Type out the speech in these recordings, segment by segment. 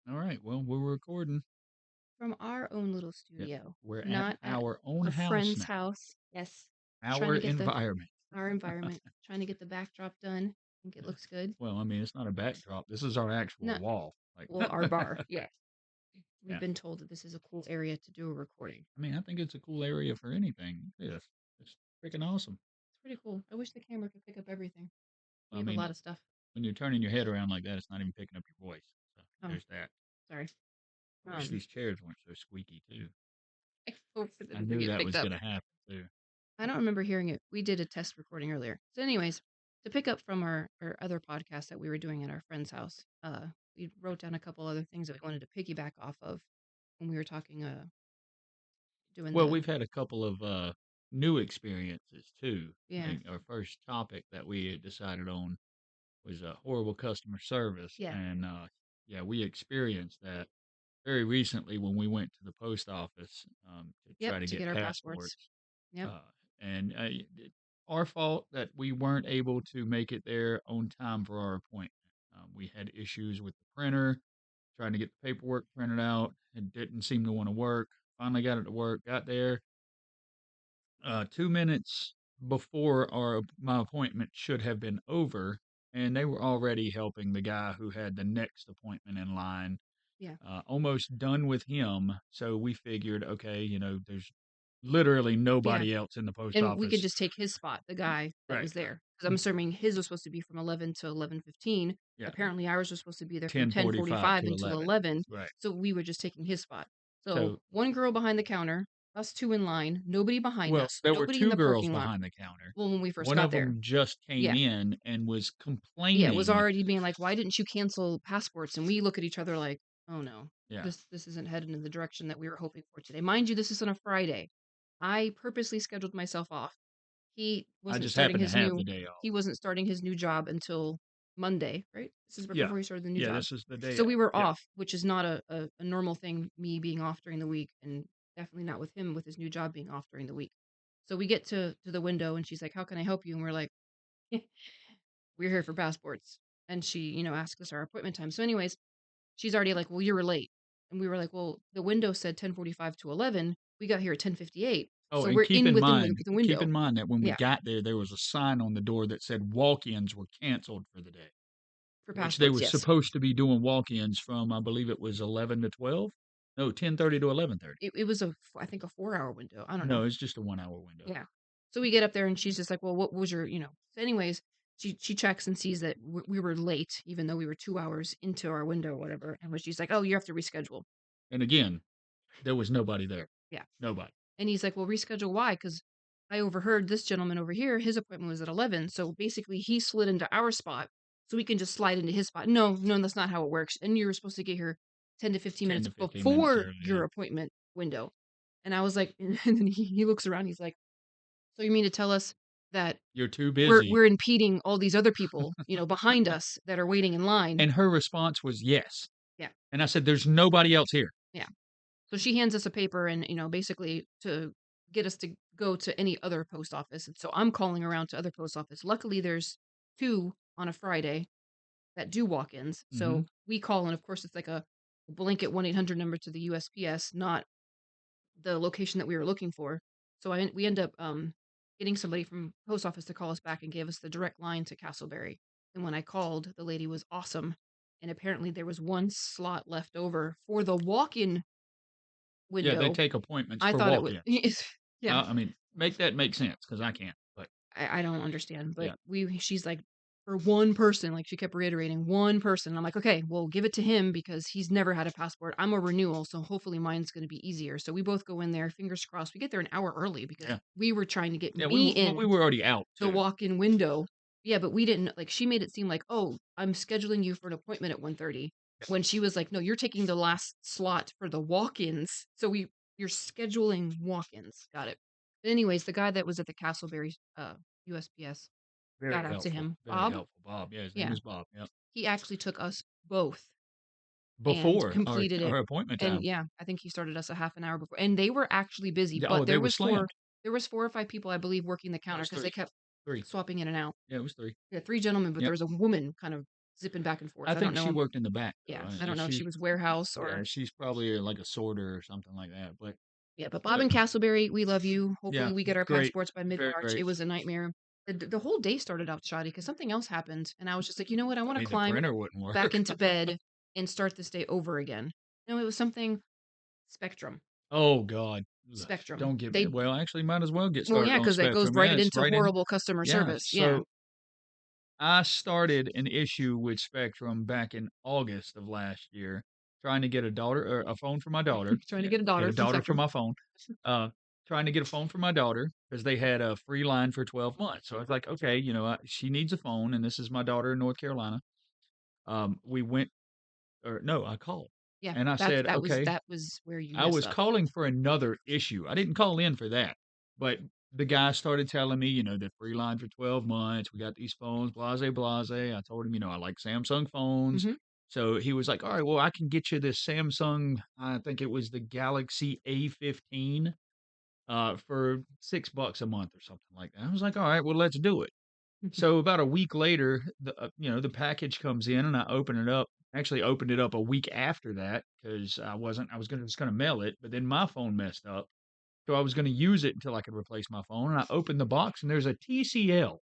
All right. Well, we're recording. From our own little Yep. studio, We're at not at our own a house friend's now. house. Yes, trying Our to get environment. our environment, trying to get the backdrop done. I think it looks good. Well, I mean, it's not a backdrop. This is our actual No, wall. Like, well, our bar. Yeah, we've yeah. been told that this is a cool area to do a recording. I mean, I think it's a cool area for anything. Yes. It's freaking awesome. It's pretty cool. I wish the camera could pick up everything. We I have a mean, lot of stuff. when you're turning your head around like that, it's not even picking up your voice. So Oh, there's that. sorry. I wish these chairs weren't so squeaky, too. I hope it I doesn't knew get that picked was up. going to happen, too. I don't remember hearing it. We did a test recording earlier. So, anyways, to pick up from our other podcast that we were doing at our friend's house, we wrote down a couple other things that we wanted to piggyback off of when we were talking, doing Well, the, we've had a couple of new experiences, too. yeah, Like our first topic that we had decided on was horrible customer service. yeah, And yeah, we experienced that very recently when we went to the post office to yep, try to to get get our passports. passports. Yep, Uh, and our fault that we weren't able to make it there on time for our appointment. We had issues with the printer, trying to get the paperwork printed out. It didn't seem to want to work. Finally got it to work, got there. 2 minutes before my appointment should have been over, and they were already helping the guy who had the next appointment in line. yeah. Almost done with him, so we figured, okay, there's literally Yeah. nobody else in the post And we could office. just take his spot, the guy that Right. was there. Because I'm assuming his was supposed to be from 11 to 11:15. Yeah. Apparently ours was supposed to be there from 10:45 10:45 to until 11. 11. Right. So we were just taking his spot. So So, one girl behind the counter, us two in line, nobody behind well, us, there were nobody in two the girls parking lot. behind the counter. Well, when we first One got of there. them just came Yeah. in and was Yeah, it was complaining. already being like, why didn't you cancel passports? And we look at each other like, oh no, Yeah. this isn't headed in the direction that we were hoping for today. Mind you, this is on a Friday. I purposely scheduled myself off. He I wasn't just starting happened to his have new the day off. he wasn't starting his new job until Monday, right? This is right Yeah. before he started the new Yeah, job. this is the day So we off. were Yeah. off, which is not a normal thing, me being off during the week, and definitely not with him with his new job being off during the week. So we get to the window and she's like, how can I help you? And we're like, we're here for passports. And she, asked us our appointment time. So, anyways, she's already like, well, you were late. And we were like, well, the window said 10:45 to 11. We got here at 10:58. Oh, So and we're in within the keep window. in mind that when we Yeah, got there, there was a sign on the door that said walk-ins were canceled for the day, for which they passports, were yes. supposed to be doing walk-ins from, I believe it was 11 to 12. No, 10:30 to 11:30. It was I think a 4 hour window. I don't know. No, it's just a 1 hour window. Yeah. So we get up there and she's just like, well, what was your, So anyways, she checks and sees that we were late, even though we were 2 hours into our window or whatever. And she's like, oh, you have to reschedule. And again, there was nobody there. Yeah. Nobody. And he's like, well, reschedule why? Because I overheard this gentleman over here, his appointment was at 11. So basically he slid into our spot so we can just slide into his spot. No, no, that's not how it works. And you were supposed to get here 10 to 15 10 minutes to 15 minutes before early. Yeah. your appointment window. And I was like, and then he looks around. He's like, so you mean to tell us that You're too we're busy. we're impeding all these other people, behind us that are waiting in line? And her response was yes. Yeah, And I said, there's nobody else here. yeah. So she hands us a paper and, basically to get us to go to any other post office. And so I'm calling around to other post office. Luckily, there's two on a Friday that do walk-ins. Mm-hmm. So we call, and of course, it's like a blanket 1-800 number to the USPS, not the location that we were looking for. So we end up getting somebody from post office to call us back and gave us the direct line to Castleberry. And when I called, the lady was awesome. And apparently there was one slot left over for the walk-in Yeah, they window. take appointments I for thought it was, walk-ins. yeah. I mean, make that make sense because I can't. But I don't understand, but yeah, she's like, for one person, like she kept reiterating one person. And I'm like, okay, well, give it to him because he's never had a passport. I'm a renewal, so hopefully mine's going to be easier. So we both go in there, fingers crossed. We get there an hour early because yeah, we were trying to get yeah. me We in were already out the too. walk-in window. Yeah, but we didn't, like, she made it seem like, oh, I'm scheduling you for an appointment at 1:30, when she was like, no, you're taking the last slot for the walk-ins. So you're scheduling walk-ins. Got it. But anyways, the guy that was at the Castleberry USPS, Very shout out to helpful. him, Very Bob. helpful, Bob. Yeah, his name Yeah, is Bob. Yep. he actually took us both and Before completed it. our appointment And time. yeah, I think he started us a half an hour before. And they were actually busy, Oh, but they were slammed. there was 4 or 5 people, I believe, working the No, counter it's because they three. kept Three. swapping in and out. Yeah, it was three. Yeah, 3 gentlemen, but there Yep. was a woman kind of zipping back and I forth. I don't think she know. worked in the back, though. Yeah, I don't know if she She was warehouse yeah, or she's probably, like, a sorter or something like that, but yeah, but Bob but and Castleberry, we love you. yeah, Hopefully, we get our great. passports by Very mid-March. great. It was a nightmare. The whole day started out shoddy because something else happened, and I was just like, you know what? I I want to mean, the climb printer wouldn't back work. into bed and start this day over again. No, it was something Spectrum. Oh god. Ugh, Spectrum. don't get me They well, actually, might as well get well, started yeah, on because that goes Spectrum. right Yes, into right in horrible customer yeah, service. Yeah, so I started an issue with Spectrum back in August of last year, trying to get a phone for my daughter, trying to get a get daughter a from daughter for Spectrum. my phone, trying to get a phone for my daughter because they had a free line for 12 months. So I was like, "Okay, she needs a phone, and this is my daughter in North Carolina." We went or no, I called, Yeah, and I said, "Okay." that was where you I messed was up. calling for another issue. I didn't call in for that, but the guy started telling me, the free line for 12 months. We got these phones, blase, blase. I told him, I like Samsung phones. Mhm. So he was like, all right, well, I can get you this Samsung, I think it was the Galaxy A15 for $6 a month or something like that. I was like, all right, well, let's do it. So about a week later, the package comes in and I open it up. Actually opened it up a week after that because I was just gonna mail it, but then my phone messed up. So I was gonna use it until I could replace my phone. And I opened the box and there's a TCL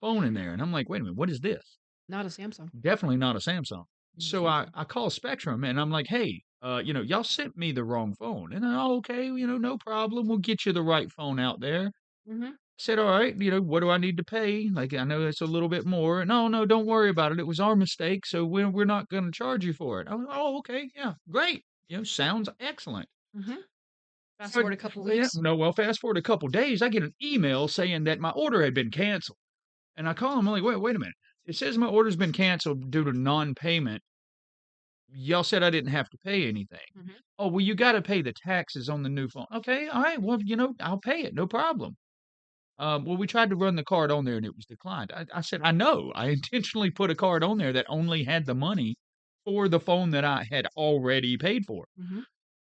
phone in there. And I'm like, wait a minute, what is this? Not a Samsung. Definitely not a Samsung. Not a So I, Samsung. I call Spectrum and I'm like, hey, y'all sent me the wrong phone. And oh, okay, no problem. We'll get you the right phone out there. Mhm. Said, "All right, what do I need to pay? Like, I know it's a little bit more." "No, no, don't worry about it. It was our mistake, so we're not gonna charge you for it." I'm like, "Oh, okay, yeah, great. Sounds excellent." Mhm. Fast So, forward a couple yeah, weeks. no, well, fast forward a couple days, I get an email saying that my order had been canceled, and I call them. I'm like, "Wait a minute. It says my order's been canceled due to non-payment. Y'all said I didn't have to pay anything." Mhm. "Oh, well, you gotta pay the taxes on the new phone." "Okay, all right, well, I'll pay it, no problem." Well, we tried to run the card on there and it was declined. I said, I know. I intentionally put a card on there that only had the money for the phone that I had already paid for. Mhm.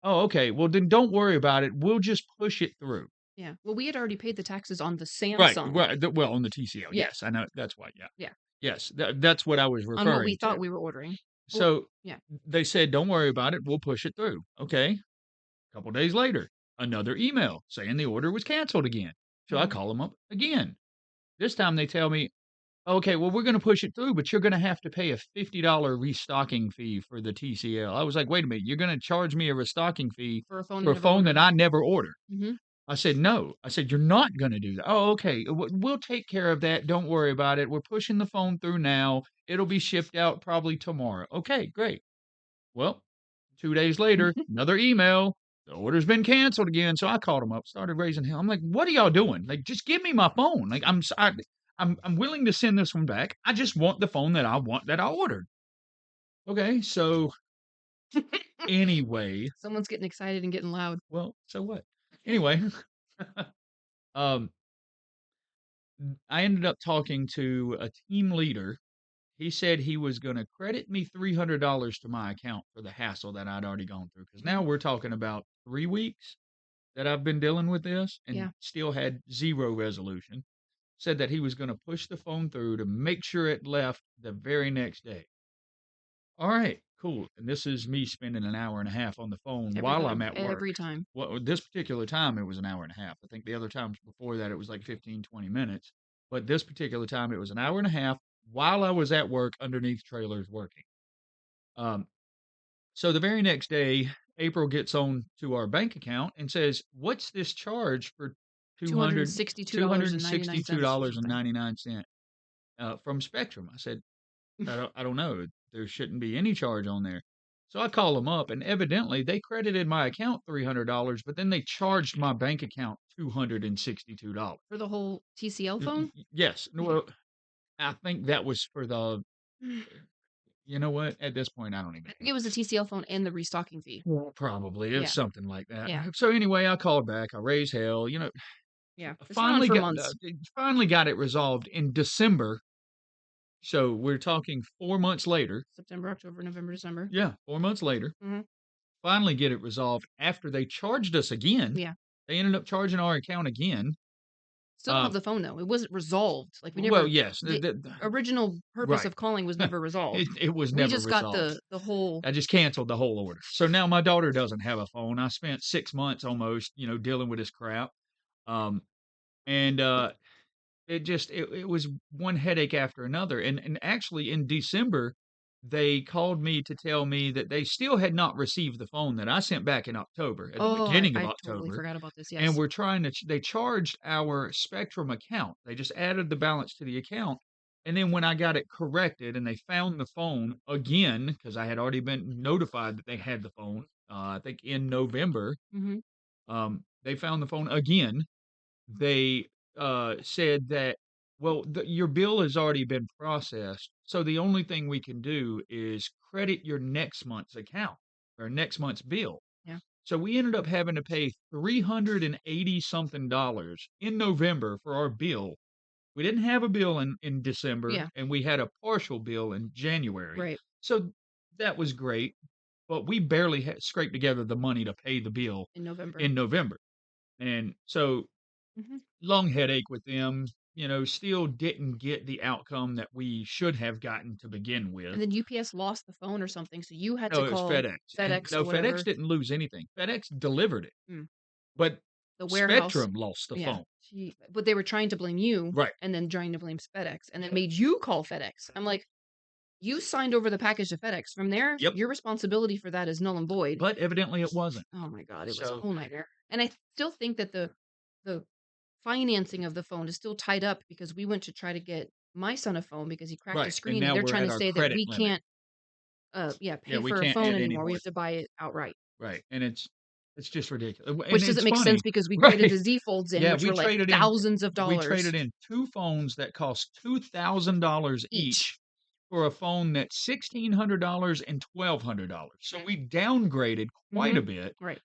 Oh, okay. Well, then don't worry about it. We'll just push it through. Yeah. Well, we had already paid the taxes on the Right, Samsung. right. Well, on the TCL, Yeah. yes, I know. That's why. Yeah, Yeah. yes, that's what I was On what we referring thought to. we were ordering. Well, So yeah. they said, don't worry about it. We'll push it through. Okay. A couple days later, another email saying the order was canceled again. So I Mhm. call them up again. This time they tell me, okay, well, we're gonna push it through, but you're gonna have to pay a $50 restocking fee for the TCL. I was like, "Wait a minute, you're gonna charge me a restocking fee For a phone you for a never phone that ordered. I never ordered?" Mhm. I said, "No." I said, "You're not gonna do that." "Oh, okay. We'll take care of that. Don't worry about it. We're pushing the phone through now. It'll be shipped out probably tomorrow." "Okay, great." Well, 2 days later, another email, "The order's been canceled again." So I called them up, started raising hell. I'm like, "What are y'all doing? Like, just give me my phone. Like, I'm willing to send this one back. I just want the phone that I want that I ordered." Okay, so anyway, Someone's getting excited and getting loud. well, so what? Anyway, um, I ended up talking to a team leader. He said he was gonna credit me $300 to my account for the hassle that I'd already gone through. Because now Mhm. we're talking about 3 weeks that I've been dealing with this and Yeah. still had 0 resolution. Said that he was gonna push the phone through to make sure it left the very next day. Alright, cool, and this is me spending an hour and a half on the phone Every while I'm time. at work. Every time. Well, this particular time, it was an hour and a half. I think the other times before that, it was like 15, 20 minutes, but this particular time, it was an hour and a half while I was at work underneath trailers working. Um, so the very next day, April gets on to our bank account and says, "What's this charge for two hundred two hundred and sixty two $262.99 or dollars and something. 99 cents from Spectrum?" I said, I don't know. There shouldn't be any charge on there. So I call them up, and evidently they credited my account $300, but then they charged my bank account $262. For the whole TCL phone? Yes. No, Yeah. well, I think that was for the. You know what? At this point, I don't even I think know. it was the TCL phone and the restocking fee. Well, probably it's Yeah. something like that. Yeah. So anyway, I called back. I raised hell. Yeah. This went on Finally for got months. finally got it resolved in December. So we're talking 4 months later. September, October, November, December. Yeah, 4 months later. Mhm. Finally get it resolved after they charged us again. Yeah. They ended up charging our account again. Still don't have the phone, though. It wasn't resolved. Like, we Well, never yes, the original purpose right. of calling was never resolved. It was We never just got resolved. the whole I just canceled the whole order. So now my daughter doesn't have a phone. I spent 6 months almost, dealing with this crap. Um, and, it was one headache after another, and actually in December, they called me to tell me that they still had not received the phone that I sent back in October, at the Oh, beginning of I totally October, forgot about this, and yes. we're trying to they charged our Spectrum account. They just added the balance to the account, and then when I got it corrected and they found the phone again, because I had already been notified that they had the phone, I think in November, Mhm. they found the phone again. They, said that, "Well, your bill has already been processed, so the only thing we can do is credit your next month's account or next month's bill." Yeah. So we ended up having to pay 380 something dollars in November for our bill. We didn't have a bill in December, Yeah. and we had a partial bill in January. Right. So that was great, but we barely scraped together the money to pay the bill In November. in November. And so Mhm. long headache with them, still didn't get the outcome that we should have gotten to begin with. And then UPS lost the phone or something, so you had to No, it was call FedEx, and FedEx or no, FedEx whatever. didn't lose anything. FedEx delivered it, Mm. but The warehouse. Spectrum lost the Yeah. phone. But they were trying to blame you Right. and then trying to blame FedEx and then made you call FedEx. I'm like, "You signed over the package to FedEx. From there, Yep. your responsibility for that is null and void." But evidently it wasn't. Oh my god, it was a So whole nightmare. And I still think that the financing of the phone is still tied up because we went to try to get my son a phone because he cracked the right, and screen, and now they're we're trying at to our say that credit we limit. can't, yeah, Yeah, pay we for a can't phone add any anymore. We more. have to buy it outright, Right, and it's just ridiculous, and which doesn't it's make funny. sense because we traded Right. the Z Folds in, Yeah, which were like thousands of we dollars traded in 2 phones that cost $2,000 each. each for a phone that's $1,600 and $1,200. So we downgraded quite a Mhm. bit. Right.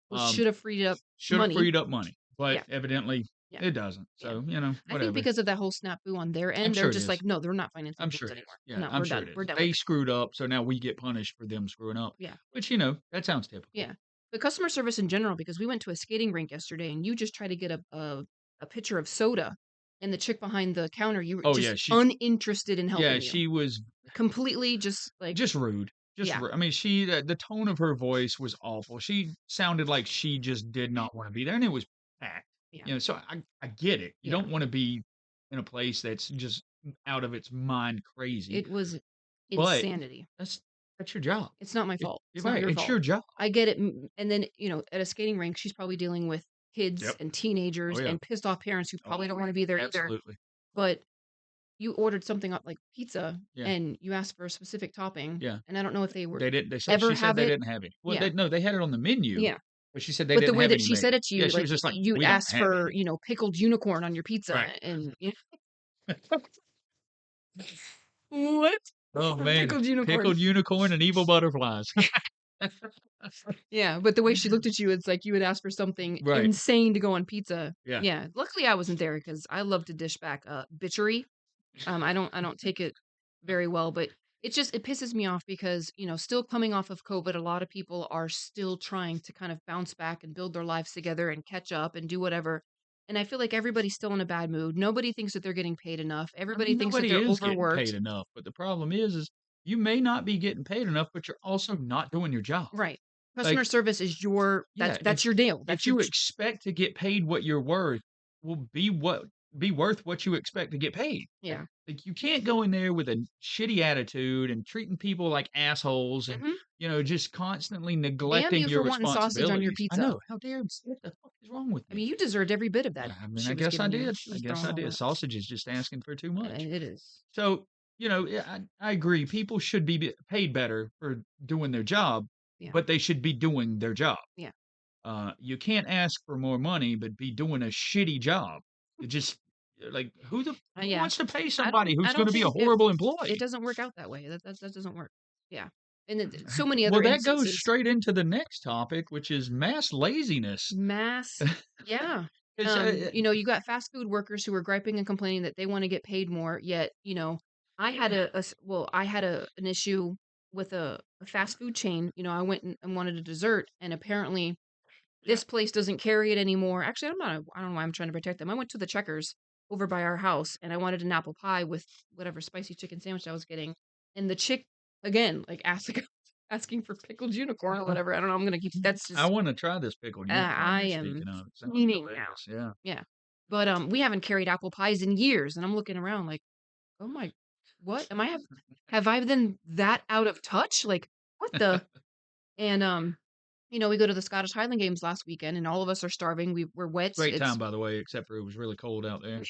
Which Um, should have freed up should have money. freed up money, but Yeah, evidently yeah, it doesn't. yeah. So, I think whatever. because of that whole snafu on their I'm end, they're sure it just is. like, "No, they're not financing I'm sure phones it is. anymore. Yeah, No, I'm we're sure done. it is. We're done with They it." screwed up, so now we get punished for them screwing up, Yeah, which, that sounds typical. yeah. But customer service in general, because we went to a skating rink yesterday and you just tried to get a pitcher of soda, and the chick behind the counter, you were Oh, just yeah, uninterested in yeah, helping you. she was Completely just like just rude, yeah, I mean, the tone of her voice was awful. She sounded like she just did not wanna be there, and it was packed, yeah, so I get it. You yeah. don't wanna be in a place that's just out of its mind crazy, It was but insanity. that's that's your job. It's not my fault. You're It's not right, your it's fault. your job. I get it, and then, at a skating rink, she's probably dealing with kids Yep. and Oh, teenagers yeah. and pissed off parents who Oh, probably don't wanna be there either, absolutely. but you ordered something up like pizza, Yeah, and you asked for a specific topping, yeah. and I don't know if they were They said ever she said have they it. didn't have any. Well, Yeah, they no, they had it on the menu, yeah, but she said they but the didn't way have that any she made. said it to Yeah, you, she like, was just like, you'd "We don't ask have for, any." pickled unicorn on your Right. pizza, and what? Oh, man. Pickled unicorn. Pickled unicorn and evil butterflies. Yeah, but the way she looked at you, it's like you would ask for something Right. insane to go on pizza. Yeah. Yeah, luckily I wasn't there because I love to dish back, bitchery. I don't take it very well, but it pisses me off because, still coming off of COVID, a lot of people are still trying to kind of bounce back and build their lives together and catch up and do whatever. And I feel like everybody's still in a bad mood. Nobody thinks that they're getting paid enough. I Everybody mean, thinks that nobody they're is getting paid overworked. enough, but the problem is you may not be getting paid enough, but you're also not doing your job. Right. Customer Like, service is your yeah, that's your deal. if That's your you expect to get paid what you're worth, will be worth what you expect to get paid. yeah. Like, you can't go in there with a shitty attitude and treating people like assholes and, Mhm. just constantly Damn neglecting you your for wanting sausage on your responsibilities. I pizza. know. How dare what the fuck is wrong with I mean, me? you deserved every bit of that I mean, she I was guess I giving you. did. She I was guess throwing I all did. that. Sausage is just asking for too much. It is. So, yeah, I agree. People should be paid better for doing their job, Yeah. but they should be doing their job. Yeah. You can't ask for more money, but be doing a shitty job. It just like who Yeah. wants to pay I don't somebody I who's going don't to be a think it horrible it employee? doesn't work out that way. That doesn't work. Yeah. And then so many Well, other that goes instances. straight into the next topic, which is mass laziness. Mass. Yeah. 'Cause, You got fast food workers who are griping and complaining that they want to get paid more, yet, I had an issue with a fast food chain. I went and wanted a dessert, and apparently This place doesn't carry it anymore. Actually, I don't know why I'm trying to protect them. I went to the Checkers over by our house, and I wanted an apple pie with whatever spicy chicken sandwich I was getting, and the chick, again, like, asking for pickled unicorn or whatever. I don't know, I'm gonna keep that's I just wanna try this pickled unicorn I you're am speaking of. It sounds eating now. delicious, yeah. Yeah. But, we haven't carried apple pies in years, and I'm looking around like, "Oh my what? Am I have I been that out of touch? Like, what the?" And, we go to the Scottish Highland Games last weekend, and all of us are starving. We're wet. Great It's time, by the way, except for it was really cold out there.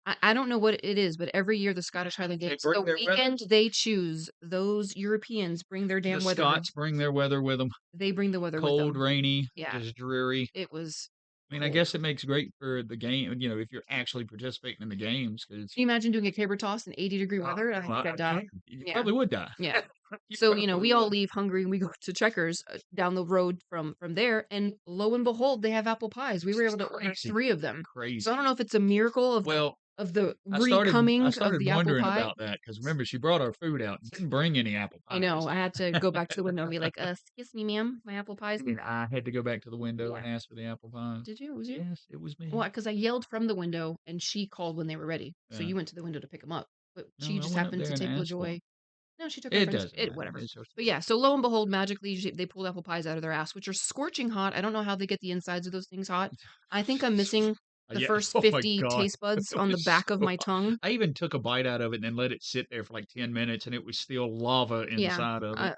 I don't know what it is, but every year the Scottish Highland They Games, bring the their weather. weekend they choose, those Europeans bring their The damn weather. Scots bring their weather with them. They bring the weather with Cold, them. rainy, Yeah, just dreary. it was I mean, I cold. guess it makes great for the game, if you're actually participating in the games, because Can you imagine doing a caber toss in 80-degree weather? I think I'd die. you Yeah, probably would die. yeah. You So, probably we all would. leave hungry and we go to Checkers down the road from there, and lo and behold, they have apple pies. We were able to order Crazy, 3 of them. So I don't crazy. know if it's a miracle Well, of the I recoming of started the apple wondering pie. about that because remember she brought our food out and didn't bring any apple I pies. know, I had to go back to the window and be like, "Excuse me, ma'am, my apple pie's." And I had to go back to the window Yeah. and ask for the apple pies. Did you? It was you? Yes, it was Well, me. because I yelled from the window and she called when they were ready. So Yeah. you went to the window to pick them up. But she No, I just went up happened there to and take asked for them. LaJoy. No, she took her It friends. doesn't It matter. whatever. It's okay. But yeah, so lo and behold, magically they pulled apple pies out of their ass, which are scorching hot. I don't know how they get the insides of those things hot. I think I'm missing the Yeah. first Oh my 50 god. taste buds It on the was back of so my hot. tongue. I even took a bite out of it and then let it sit there for like 10 minutes and it was still lava Yeah. inside of it.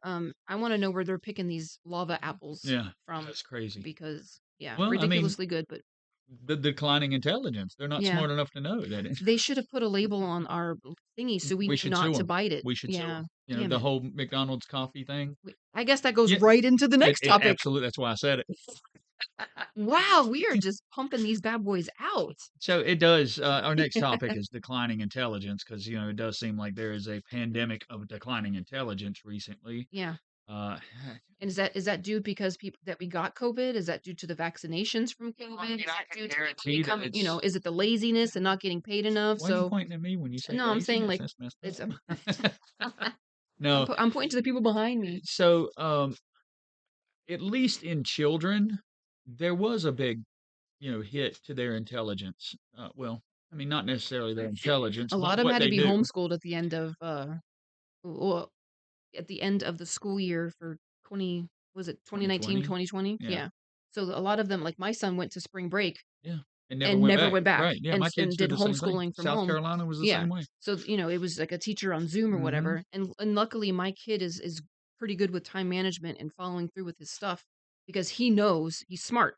I want to know where they're picking these lava apples Yeah. from That's crazy. because yeah, Well, I mean, ridiculously good, but the declining intelligence. They're not yeah. smart enough to know that it, They should have put a label on our thingy so we we knew should sue not to them. bite it. We should sue Yeah. them. Damn The it. whole McDonald's coffee thing. I guess that goes Yeah, right into the next it topic. absolutely. That's why I said it. Wow, we are just pumping these bad boys out. So it does. Our next topic is declining intelligence because it does seem like there is a pandemic of declining intelligence recently. Yeah. Uh, And is that due because people that we got COVID? Is that due to the vaccinations from I COVID? mean, Is I that can due to people guarantee that it's. is it the laziness and not getting paid enough? Why are you So pointing at me when you say no, I'm saying laziness? like That's messed it's up. No, I'm pointing to the people behind me. so at least in children, there was a big hit to their intelligence. Well, I mean, not necessarily their intelligence, A but lot of them what had to they be knew. homeschooled at the end of well, at the end of the school year for 20 was it 2019, 2020. 2020? Yeah, Yeah. So a lot of them like my son went to spring break yeah, and never and went never back. went back Right? Yeah, and my kids and did did the same thing. homeschooling from South home. Carolina was the Yeah. same way. So, it was like a teacher on Zoom or Hmm. whatever. And luckily my kid is pretty good with time management and following through with his stuff because he knows he's smart.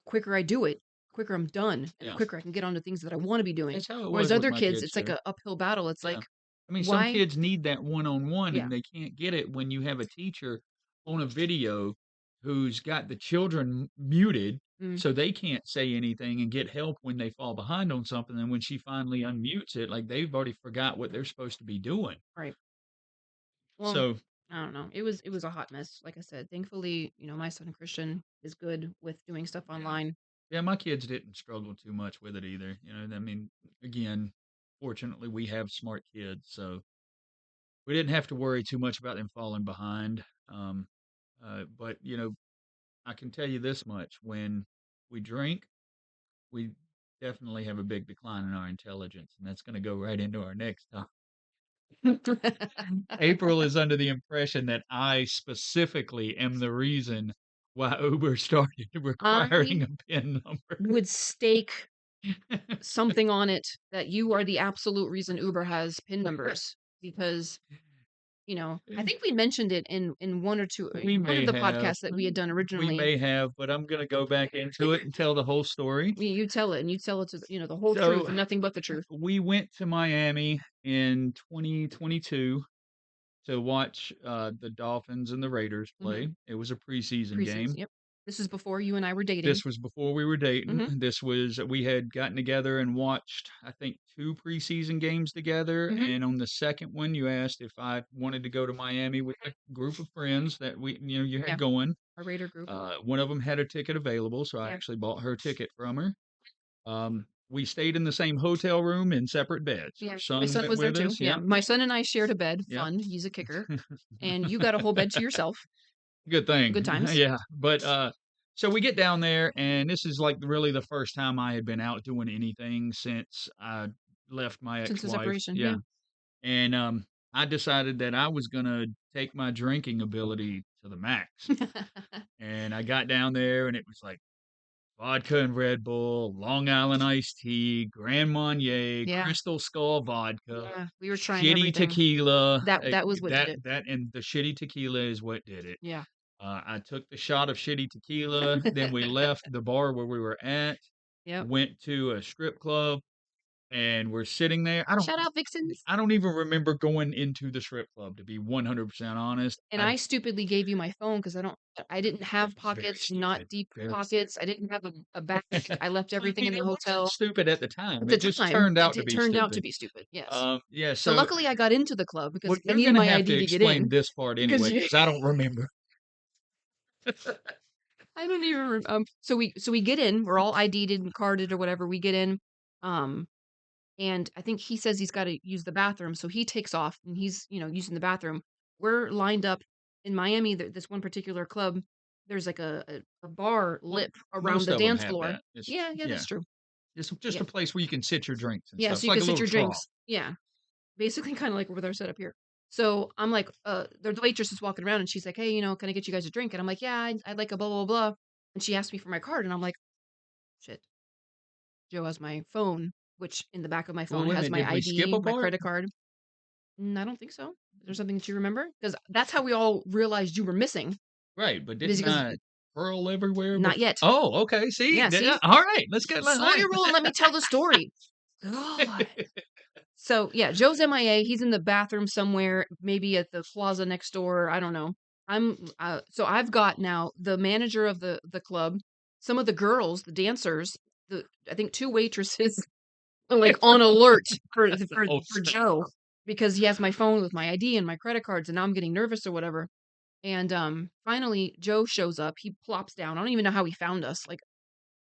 Quicker I do it, quicker I'm done, and the Yeah, quicker I can get on to things that I want to be doing. that's how it Whereas was with other my kids, kids it's like too. a uphill battle. It's Yeah. like, I mean, some why? kids need that one-on-one, Yeah. and they can't get it when you have a teacher on a video who's got the children muted, Mm, so they can't say anything and get help when they fall behind on something. And when she finally unmutes it, like they've already forgot what they're supposed to be doing. right. Well, So, I don't know. It was a hot mess. Like I said, thankfully, my son Christian is good with doing stuff yeah, online. yeah, my kids didn't struggle too much with it either. I mean, again, fortunately, we have smart kids, so we didn't have to worry too much about them falling behind. Um, but I can tell you this much: when we drink, we definitely have a big decline in our intelligence, and that's going to go right into our next topic. April is under the impression that I specifically am the reason why Uber started requiring I a PIN number. would stake something on it that you are the absolute reason Uber has PIN numbers because I think we mentioned it in one or two we one of may the have, podcasts that we had done we originally. may have, but I'm going to go back into it and tell the whole story. You tell it and you tell it to the whole truth So and nothing but the truth. we went to Miami in 2022 to watch the Dolphins and the Raiders Hmm. play. It was a preseason Preseason. game. Yep. This is before you and I were dating. This was before we were dating. Hmm. This was we had gotten together and watched, I think, two preseason games together. Hmm. And on the second one, you asked if I wanted to go to Miami with a group of friends that you had Yeah. going. Our Raider group. One of them had a ticket available, so I Yeah. actually bought her ticket from her. We stayed in the same hotel room in separate beds. Yeah. Her My son son went was there with too. us. Yeah. Yep, My son and I shared a bed. yep. Fun. He's a kicker. And you got a whole bed to yourself. Good thing. Good times. Yeah, but So we get down there, and this is like really the first time I had been out doing anything since I left my Since the ex-wife. separation, Yeah. yeah. And I decided that I was gonna take my drinking ability to the max. And I got down there, and it was like vodka and Red Bull, Long Island iced tea, Grand Marnier, Yeah, Crystal Skull vodka, yeah, we were trying shitty everything. tequila. That was what did it. And the shitty tequila is what did it. Yeah. I took the shot of shitty tequila, then we left the bar where we were at, Yep. went to a strip club, and we're sitting there. Shout out Vixens. I don't even remember going into the strip club, to be 100% honest. And I stupidly gave you my phone because I didn't have Very pockets, not stupid, deep very pockets. I didn't have a bag. I left I everything mean, in the it wasn't hotel. stupid at the time, At it the just time, turned out to it be turned out to stupid. be stupid, yes. Yeah, So so luckily I got into the club well, because I you're needed gonna my have to ID to get explain in this part because anyway, you because I don't remember. I don't even so we get in, we're all ID'd and carded or whatever. We get in, um, and I think he says he's gotta use the bathroom, so he takes off and he's, using the bathroom. We're lined up in Miami, this one particular club, there's like a bar Well, lit around most the of them dance have floor. that. It's Yeah, yeah, yeah, that's true. just Yeah. a place where you can sit your drinks and Yeah, stuff. so It's you like can a sit little your trough. drinks. Yeah. Basically kinda like with our setup here. So, I'm like, the waitress is walking around and she's like, "Hey, can I get you guys a drink?" And I'm like, "Yeah, I'd like a blah, blah, blah." And she asked me for my card, and I'm like, "Shit, Joe has my phone," which in the back of my Well, phone wait a has minute, my did we skip ID, a my part? credit card. I don't think so. Is there something that you remember? Because that's how we all realized you were missing, Right, but is didn't because I pearl everywhere not before? yet. Oh, okay, see, Yeah, see? alright, let's get let Slow your roll and let me tell the story. God. So, yeah, Joe's MIA, he's in the bathroom somewhere, maybe at the plaza next door, I don't know. So I've got now the manager of the club, some of the girls, the dancers, I think 2 waitresses are, like, on alert Oh, for snap. Joe because he has my phone with my ID and my credit cards, and now I'm getting nervous or whatever, and, finally, Joe shows up, he plops down, I don't even know how he found us, like,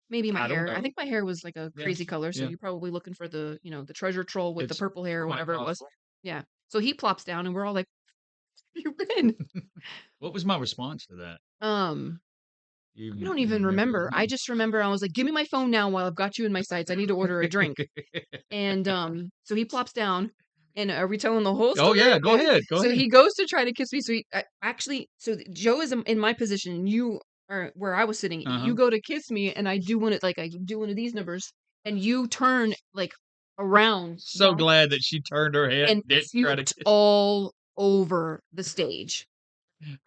maybe my I don't hair. I know. think my hair was like a Yeah, crazy color, so yeah, you're probably looking for the treasure troll with the it's purple hair or quite whatever it was. possible. Yeah. So he plops down and we're all like, "You been?" What was my response to that? Um, I You don't you even remember? remember. I just remember I was like, "Give me my phone now while I've got you in my sights. I need to order a drink." And so he plops down and are we telling the whole Oh, story? yeah, go Okay. ahead, go So ahead. he goes to try to kiss me. So actually, Joe is in my position and you are where I was sitting. You Uh-huh. go to kiss me and I do one of these numbers and you turn like around So Doc, glad that she turned her head and and didn't try to puked kiss. all over the stage.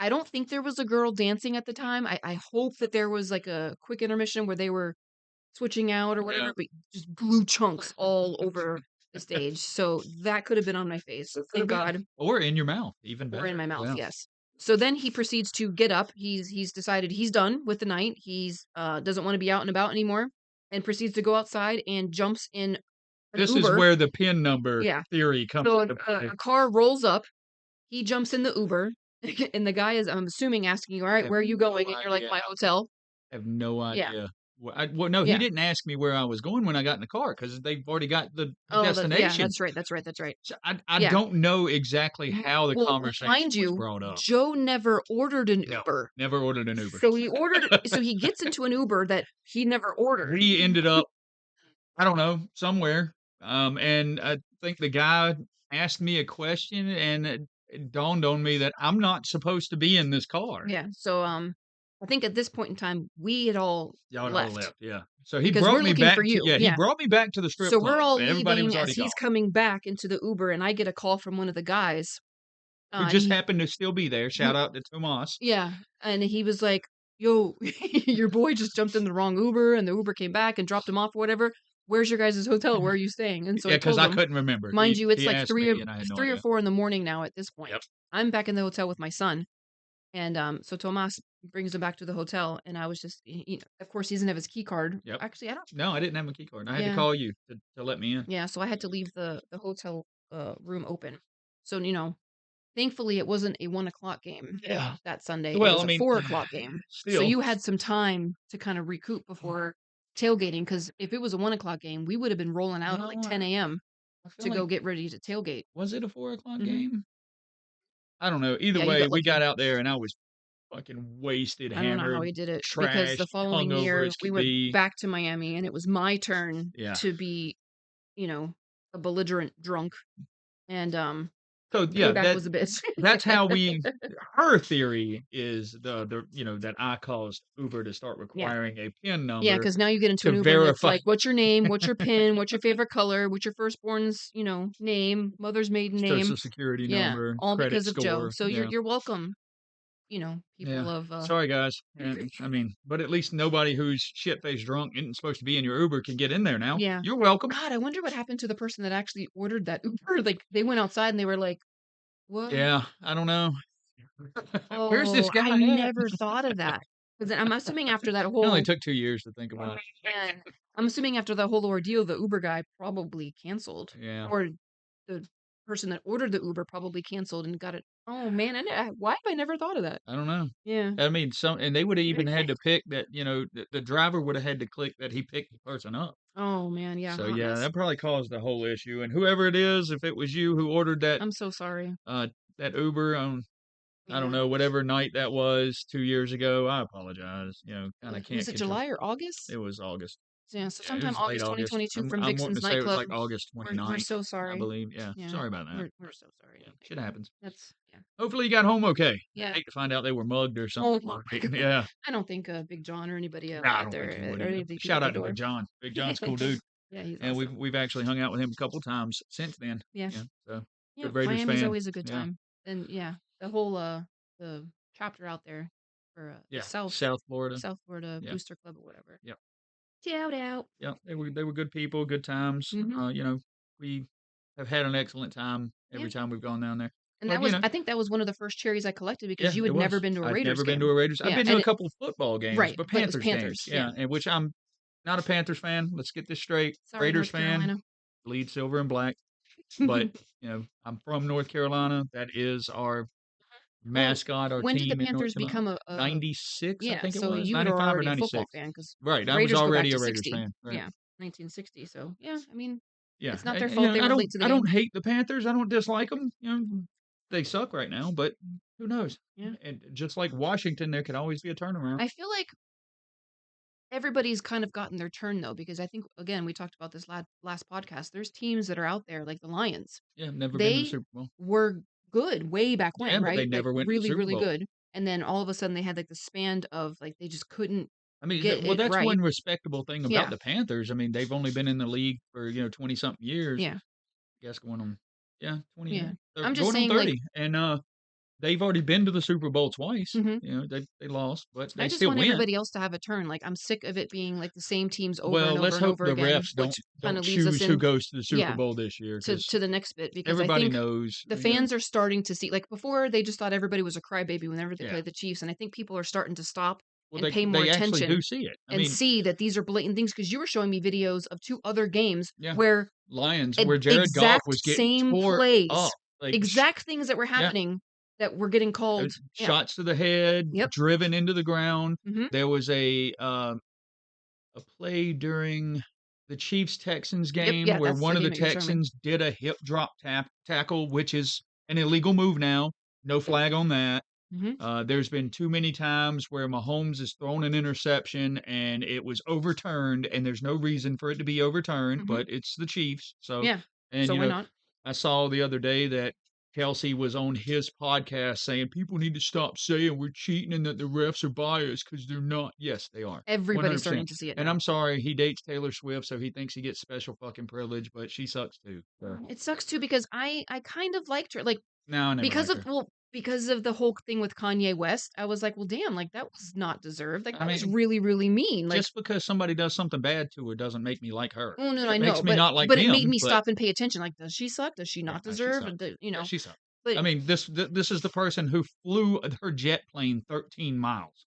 I don't think there was a girl dancing at the time. I hope that there was like a quick intermission where they were switching out or Yeah. whatever, but just glue chunks all over the stage. So that could have been on my face. It could have Thank been. God. Or in your mouth, even Or in better. my mouth, Yeah. yes. So then he proceeds to get up. He's decided he's done with the night. He's doesn't want to be out and about anymore and proceeds to go outside and jumps in an This is Uber. where the PIN number Yeah. theory comes So into play. a car rolls up. He jumps in the Uber and the guy is I'm assuming asking you, "All I right, have where are you no going?" And you're like, idea "My how hotel." have no Yeah. idea. No, he Yeah. didn't ask me where I was going when I got in the car because 'cause they've already got the Oh, yeah, destination. that's right. That's right. That's right. So I Yeah. don't know exactly how the Well, conversation mind was you, brought up. Joe never ordered an No, Uber. never ordered an Uber. So he gets into an Uber that he never ordered. We ended up, I don't know, somewhere, and I think the guy asked me a question, and it dawned on me that I'm not supposed to be in this car. Yeah, so, I think at this point in time, we had all Y'all had all left left, yeah. So he because brought we're me looking for back to you. yeah, he Yeah. brought me back to the strip So club, we're all but everybody was leaving as already he's gone, coming back into the Uber, and I get a call from one of the guys, who and just happened to still be there. who Shout out to Tomas. yeah, and he was like, "Yo, your boy just jumped in the wrong Uber, and the Uber came back and dropped him off or whatever. Where's your guys' hotel? Where are you staying?" And so Yeah, I because told I him. couldn't remember. Mind you, it's He like asked me, and I had no 3 or idea. 4 in the morning now at this point. Yep, I'm back in the hotel with my son, and, so Tomas brings him back to the hotel, and I was just of course, he doesn't have his key card. yep. Actually, I don't No, I didn't have a key card. I had to yeah, call you to let me in. yeah, so I had to leave the hotel, room open. So, thankfully, it wasn't a 1 o'clock game Yeah. that Sunday, it Well, was I a mean, 4 o'clock game. So still, you had some time to kinda recoup before tailgating. Because if it was a 1 o'clock game, we would have been rolling out at, like, no, 10 AM I feel to go like get ready to tailgate. was it a 4 o'clock Mhm. game? I don't know. Either Yeah, you way, got we lucky. got out there, and I was fucking wasted, I don't know how hammered, he did it because the trashed, following hungover year as we could went be. back to Miami and it was my turn Yeah. to be, you know, a belligerent drunk and So, yeah, payback was a bitch. that's how we her theory is that I caused Uber to start Yeah. requiring a PIN Yeah, number because now you get into to an Uber and it's verify like, what's your name? What's your PIN? What's your favorite color? What's your firstborn's, name, mother's maiden name? Social Security Yeah, number, all credit because of Joe. score. So Yeah. you're welcome, Yeah. people of Sorry, guys. And, I mean, but at least nobody who's shit-faced drunk isn't supposed to be in your Uber can get in there now. yeah. You're welcome. God, I wonder what happened to the person that actually ordered that Uber. Like they went outside and they were like, "What? Yeah, I don't know. Where's this Oh, I guy at? never thought of that." Because I'm assuming after that It only whole took 2 years to think about it. man, I'm assuming after that whole ordeal, the Uber guy probably canceled, Yeah. or the person that ordered the Uber probably canceled and got it. Oh man, why have I never thought of that? I don't know. Yeah. I mean, and they would have even had to pick that, the driver would have had to click that he picked the person up. Oh man, yeah, So, hot yeah, mess. that probably caused the whole issue, and whoever it is, if it was you who ordered I'm so sorry. uh, that Uber on, I don't Yeah. know, whatever night that was 2 years ago, I apologize, kinda Was can't it control. July or August? It was August. Yeah, so Yeah, it sometime was late August August. 2022 I'm from I'm wanting Vixen's to say it was nightclub. like August We're 29th, so I sorry. believe. Yeah, Yeah, sorry about that. we're so sorry. Yeah, Okay, shit happens. that's yeah. Hopefully you got home okay. Yeah. Hate to find out they were mugged or something. Oh my god. Yeah. I don't think Big John or anybody Nah, I got don't think he there would or any either. of the people Shout at the out to door. Big John. Big John's a cool dude. Yeah, he's And we've awesome. we've actually hung out with him a couple times since then. Yeah. Yeah. So Yeah, good Raiders Miami's fan. always a good Yeah. time. And yeah, the whole the chapter out there for the Yeah. South Florida. South Florida Yeah. Booster Club or whatever. Yeah. Shout out. Yeah. They were good people, good times. Mhm. We have had an excellent time Yeah. every time we've gone down there. And But I think that was one of the first cherries I collected because yeah, you it had never was. been to a I've Raiders never been to game. a Raiders. I've Yeah, been to and a it couple football games, right, but but it was Panthers games. Panthers. Yeah. Yeah, and which I'm not a Panthers fan. Let's get this straight. Sorry, Raiders North fan, Carolina. bleed silver and black. But I'm from North Carolina. That is our Well, mascot, our when did the team in North Panthers Carolina. become a 96, I yeah, think it so was you were 95 or already a football 96. fan because Right, the I was Raiders go back already to a Raiders 60. fan. Right. Yeah, 1960. So, yeah, I mean, Yeah, it's not their and, fault they I were don't late to the I game. don't hate the Panthers. I don't dislike them. They suck right now, but who knows? Yeah. And just like Washington, there could always be a turnaround. I feel like everybody's kind of gotten their turn though because I think again, we talked about this last podcast. There's teams that are out there like the Lions. Yeah, never been to the They Super Bowl. were good way back Yeah, when, but they right? Like never went to the really, Super really Bowl. good. And then all of a sudden they had like the span of like they just couldn't I mean, get well, it that's right. one respectable thing about Yeah. the Panthers. I mean, they've only been in the league for 20 something years. Yeah. I guess going on, yeah, 20 Yeah. years, I'm just going on saying like 30, and they've already been to the Super Bowl twice. mhm. They lost, but I they just still want went. everybody else to have a turn. Like I'm sick of it being like the same teams over Well, and over let's and hope over the again, refs don't which kind don't of leaves us choose who in goes to the Super yeah, Bowl this year because to the next bit because I everybody think knows. the fans are starting to see like before they just thought everybody was a crybaby whenever they Yeah. played the Chiefs and I think people are starting to stop Well, and they pay more they actually attention do see it. I and mean, see that these are blatant things because you were showing me videos of two other games yeah, where Lions where Jared Goff exact was getting same tore plays, up, like exact things that were yeah. happening that were getting called. Yeah. Shots to the head, Yep. driven into the ground. Mhm. There was a play during the Chiefs-Texans Yep. game Yeah, where that's the one of the game that you're showing me. Texans did a hip drop tackle, which is an illegal move now. No flag on that. Mhm. There's been too many times where Mahomes has thrown an interception and it was overturned, and there's no reason for it to be overturned, Mhm. but it's the Chiefs. So, Yeah. and So why not? I saw the other day that Kelsey was on his podcast saying people need to stop saying we're cheating and that the refs are biased because they're not. Yes, they are. Everybody's 100%. starting to see it And now. I'm sorry, he dates Taylor Swift, so he thinks he gets special fucking privilege, but she sucks too. So. It sucks too because I kind of liked her. Like No, I never liked her. because of the whole thing with Kanye West, I was like, well, damn, like that was not deserved. Like I that was mean, really, really mean. Like, just because somebody does something bad to her doesn't make me like her. oh no, I It know, makes me not like but it made him, me but stop and pay attention. Like, does she suck? Does she yeah, not no, she deserve? And sucks. Yeah, she sucks. but I mean, this is the person who flew her jet plane 13 miles.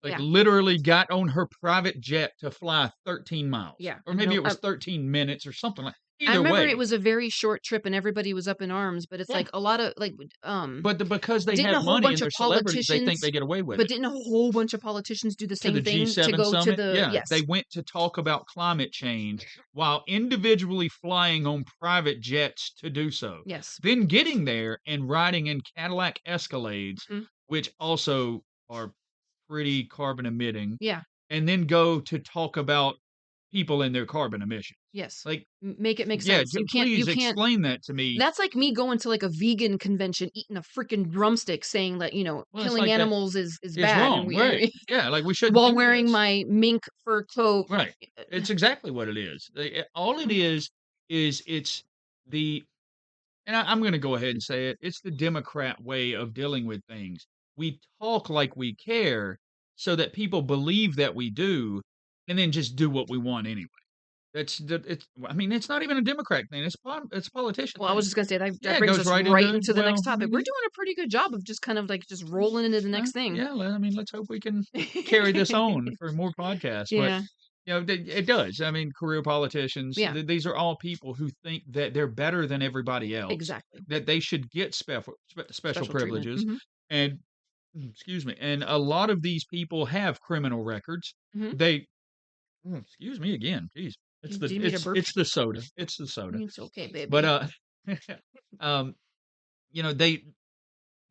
Like, yeah, literally got on her private jet to fly 13 miles. yeah. Or maybe it was 13 minutes or something like I either remember it way. was a very short trip and everybody was up in arms, but it's Yeah. like a lot of like But because they didn't a have whole money bunch and of they're celebrities, they think politicians they get away with but it. didn't a whole bunch of politicians do the To same the thing to G7 go to summit, the yeah, they yes. went to talk about climate change while individually flying on private jets to do so. Yes. Then getting there and riding in Cadillac Escalades, Mhm. which also are pretty carbon emitting, Yeah. and then go to talk about people and their carbon emissions. Yes. Like, Make it make yeah, sense. You please can't explain that to me. That's like me going to, like, a vegan convention, eating a freaking drumstick, saying that, Well, it's killing like that animals is is bad, and wrong, right? we Yeah, like we shouldn't while do wearing this. my mink fur coat. Right. It's exactly what it is. All it is it's the and I'm going to go ahead and say it. It's the Democrat way of dealing with things. We talk like we care so that people believe that we do, and then just do what we want anyway. It's. I mean, it's not even a Democrat thing. It's a politician Well, I was thing. just gonna say that Yeah, it brings goes us right right into into the next well. I topic. mean, We're doing a pretty good job of just kind of, like, just rolling into the next thing. yeah. I mean, let's hope we can carry this on for more podcasts. But Yeah. it does. I mean, career politicians. Yeah. These are all people who think that they're better than everybody else. Exactly. That they should get special Special treatment. privileges, Mhm. and excuse me. And a lot of these people have criminal records. Mhm. They excuse me again. Jeez, Do you need a burp? it's the soda. It's the soda. It's okay, But baby. um, they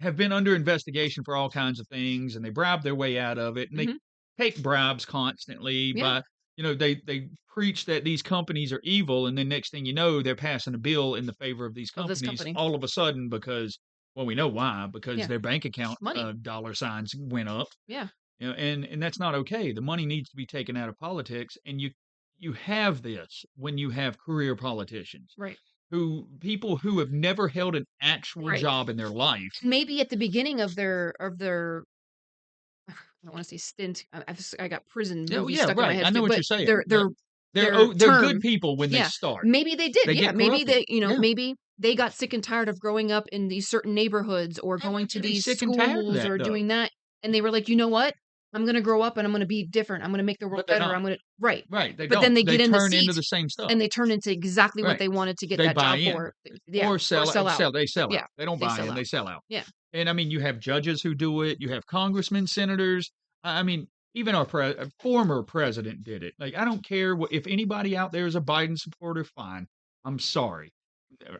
have been under investigation for all kinds of things, and they bribe their way out of it, and they Mhm. take bribes constantly Yeah. by they preach that these companies are evil, and then next thing you know, they're passing a bill in the favor of these Of this companies company. all of a sudden because well, we know why, because Yeah. their bank account, Money. dollar signs went up, Yeah. and that's not okay. The money needs to be taken out of politics, and you have this when you have career politicians Right. people who have never held an actual Right. job in their life. And maybe at the beginning of their I don't wanna say stint. I got prison Yeah, oh, movies yeah, stuck in my right, head I know too, what but you're saying. their They're their their they're good term. people when they Yeah. start. Maybe they did, They yeah, get maybe corrupted. they Yeah. maybe they got sick and tired of growing up in these certain neighborhoods or going to Everybody's these sick and tired of schools that, or though, doing that, and they were like, "You know what? I'm gonna grow up and I'm gonna be different. I'm gonna make the world but they're better. not. I'm gonna" Right. Right, they But then don't. they They get in the turn into seat the same stuff. and they turn into exactly what Right. they wanted to get They that buy job in for. Yeah, or or sell out. they sell Yeah, out. They don't they buy sell in, they out. sell out. Yeah. And, I mean, you have judges who do it, you have congressmen, senators. I mean, even our former president did it. Like, I don't care what if anybody out there is a Biden supporter, fine. I'm sorry.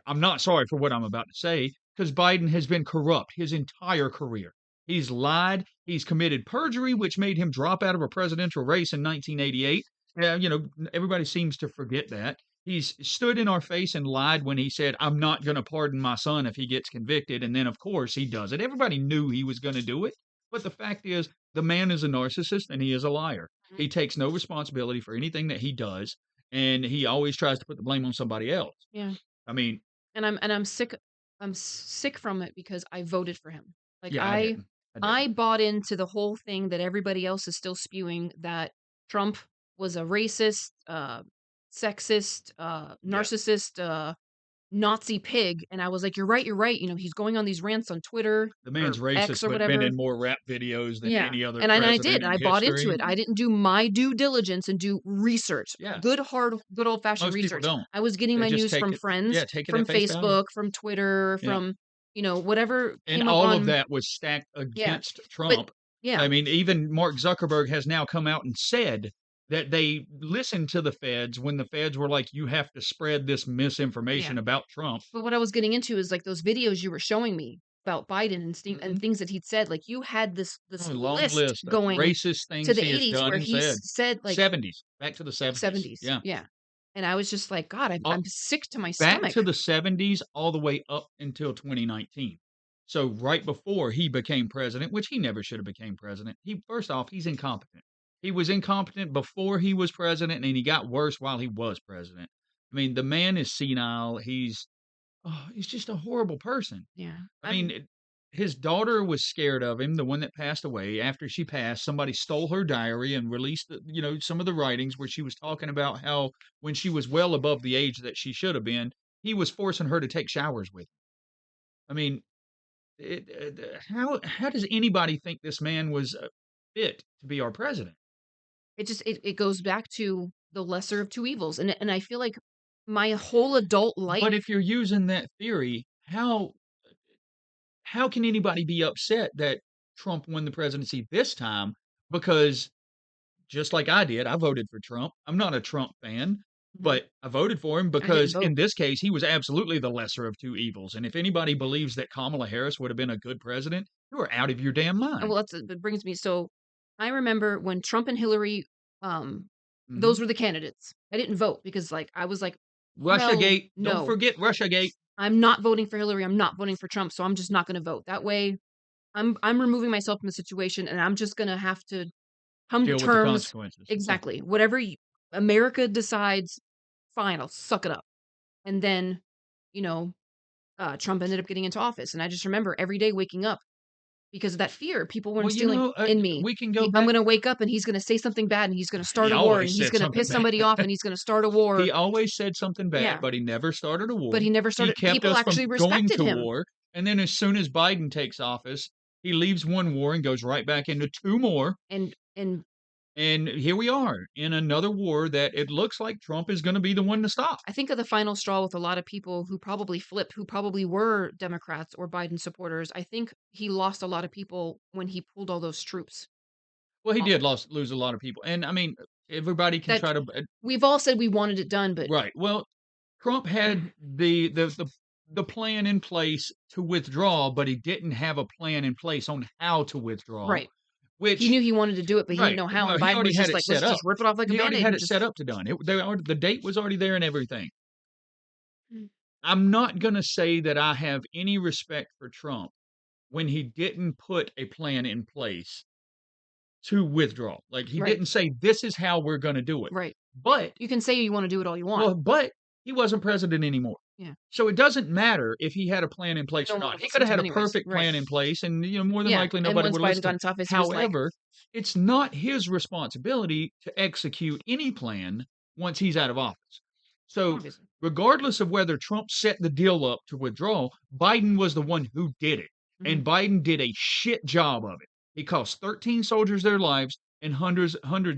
I'm not sorry for what I'm about to say because Biden has been corrupt his entire career. He's lied. He's committed perjury, which made him drop out of a presidential race in 1988. Everybody seems to forget that. He's stood in our face and lied when he said, I'm not going to pardon my son if he gets convicted. And then, of course, he does it. Everybody knew he was going to do it. But the fact is, the man is a narcissist and he is a liar. Mhm. He takes no responsibility for anything that he does. And he always tries to put the blame on somebody else. Yeah. I mean, And I'm sick. I'm sick from it because I voted for him. Like yeah, I didn't. I I didn't. bought into the whole thing that everybody else is still spewing, that Trump was a racist, sexist, Yeah. narcissist, Nazi pig, and I was like, "You're right, you're right." He's going on these rants on Twitter The or man's X racist, or but been whatever. in more rap videos than Yeah, any other and I did, president and in I bought into history. it. I didn't do my due diligence and do research, Yeah, good old-fashioned most people research. don't. I was getting They my just news take from it friends, yeah, take it from at face value. Facebook, from Twitter, Yeah, from, whatever and came up all of on. that was stacked Yeah, against but Trump. yeah, I mean, even Mark Zuckerberg has now come out and said that they listened to the feds when the feds were like, "You have to spread this yeah. misinformation about Trump." But what I was getting into is, like, those videos you were showing me about Biden and Mhm. things that he'd said, like, you had Oh, this a long list list of going racist to things the he has '80s done where and he said. said, like 70s, back to the 70s. 70s, Yeah. yeah, and I was just like, "God, Uh, I'm sick to my Back stomach." to the '70s all the way up until 2019. So right before he became president, which he never should have became president. He first off, he's incompetent. He was incompetent before he was president, and he got worse while he was president. I mean, the man is senile. He's just a horrible person. Yeah, I mean, his daughter was scared of him, the one that passed away. After she passed, somebody stole her diary and released some of the writings where she was talking about how when she was well above the age that she should have been, he was forcing her to take showers with him. I mean, how does anybody think this man was fit to be our president? it goes back to the lesser of two evils, and I feel like my whole adult But life. if you're using that theory, how can anybody be upset that Trump won the presidency this time? Because just like I did, I voted for Trump. I'm not a Trump fan, Mhm, but I voted for him I didn't because vote. in this case, he was absolutely the lesser of two evils. And if anybody believes that Kamala Harris would have been a good president, You are out of your damn And mind. well, that brings me so I remember when Trump and Hillary, um, Mhm. those were the candidates. I didn't vote because, like, I was like, "Hell Russiagate. Don't no. forget Russiagate. I'm not voting for Hillary. I'm not voting for Trump, so I'm just not gonna vote." That way, I'm removing myself from the situation, and I'm just gonna have to come to Deal with the terms. consequences. Yeah. Exactly. Whatever America decides, fine, I'll suck it up. And then, you know, Trump ended up getting into office, and I just remember every day waking up because of that fear. People were Well, instilling in me. we can go I'm back. gonna wake up and he's gonna say something bad, and he's gonna start He a war, and always he's said gonna something piss bad. somebody off, and he's gonna start a war. He always said something bad, Yeah, but he never started a but war. he never He started. kept People us from actually going respected to him. war, and then as soon as Biden takes office, he leaves one war and goes right back into 2 more, And and here we are in another war that it looks like Trump is gonna be the one to stop. I think of the final straw with a lot of people who probably flipped, who probably were Democrats or Biden supporters. I think he lost a lot of people when he pulled all those troops Well, he off. did lose a lot of people, and I mean, everybody can That try to we've all said we wanted it done, but right. Well, Trump had the plan in place to withdraw, but he didn't have a plan in place on how to withdraw, right. He which knew he wanted to do it, but he didn't right. know how. Well, And he Biden already was had just it like, set let's up. just rip it off like a He already band-aid had and it just set up to done. The date was already there and everything. Mm. I'm not gonna say that I have any respect for Trump when he didn't put a plan in place to withdraw. Like, he Right, didn't say, "This is how we're gonna do it." right. But You can say you wanna do it all you want. but he wasn't president anymore. Yeah. So it doesn't matter if he had a plan in place No or one not. would He listen coulda to had him a anyways. perfect Right. plan in place, and, more than Yeah, likely, and nobody once would Biden listen to got him. into office, he was like, However, it's not his responsibility to execute any plan once he's out of office. So, obviously. regardless of whether Trump set the deal up to withdraw, Biden was the one who did it, Mhm. and Biden did a shit job of it. He cost 13 soldiers their lives and hundreds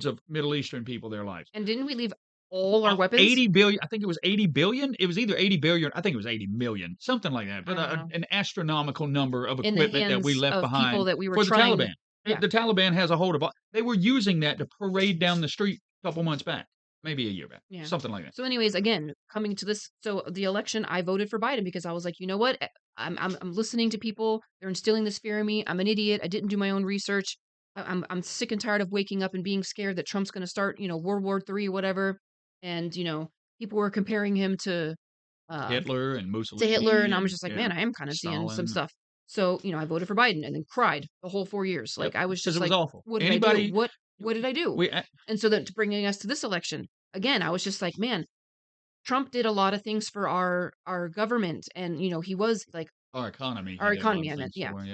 of Middle Eastern people their lives. And didn't we leave all our weapons? 80 billion, I think it was 80 billion. It was either 80 billion, I think it was 80 million, something like that, I but don't know. an astronomical number of In the equipment that we hands left of people behind that we were for the trying. Taliban. Yeah. The Taliban has a hold of all, they were using that to parade down the street a couple months back, maybe a year back, Yeah. something like that. So, anyways, again, coming to this, so the election, I voted for Biden because I was like, you know what? I'm listening to people. They're instilling this fear in me. I'm an idiot. I didn't do my own research. I'm sick and tired of waking up and being scared that Trump's going to start, World War III, whatever. And people were comparing him uh, Hitler and to Hitler, Mussolini and I was and just like, yeah, man, I am kind of seeing some Stalin. stuff. So, I voted for Biden and then cried the whole 4 years. Yep, Like I was because just it was like, awful. what did I do? Anybody, What did I do? we And so then to bringing us to this election again, I was just like, man, Trump did a lot of things for our government, and he was like our economy, he our did a lot economy. of I meant, things yeah. for,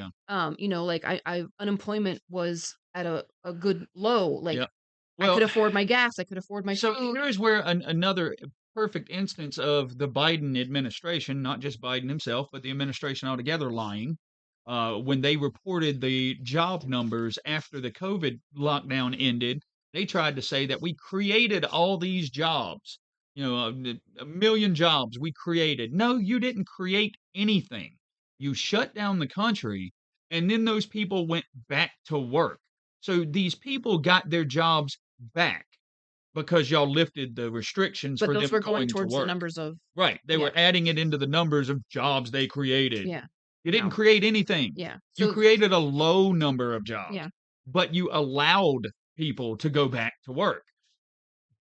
yeah. Like I unemployment was at a good low. Like Yep. I could Well, afford my gas, I could afford my so food. here's where another perfect instance of the Biden administration, not just Biden himself, but the administration altogether lying. When they reported the job numbers after the COVID lockdown ended, they tried to say that we created all these jobs, a million jobs we created. No, you didn't create anything. You shut down the country, and then those people went back to work. So these people got their jobs back because y'all lifted the restrictions But for those them were going going to towards the work. numbers of. Right, they Yeah, were adding it into the numbers of jobs they created. yeah. You didn't No. create anything. Yeah. You So created a low number of yeah, jobs, but you allowed people to go back to work.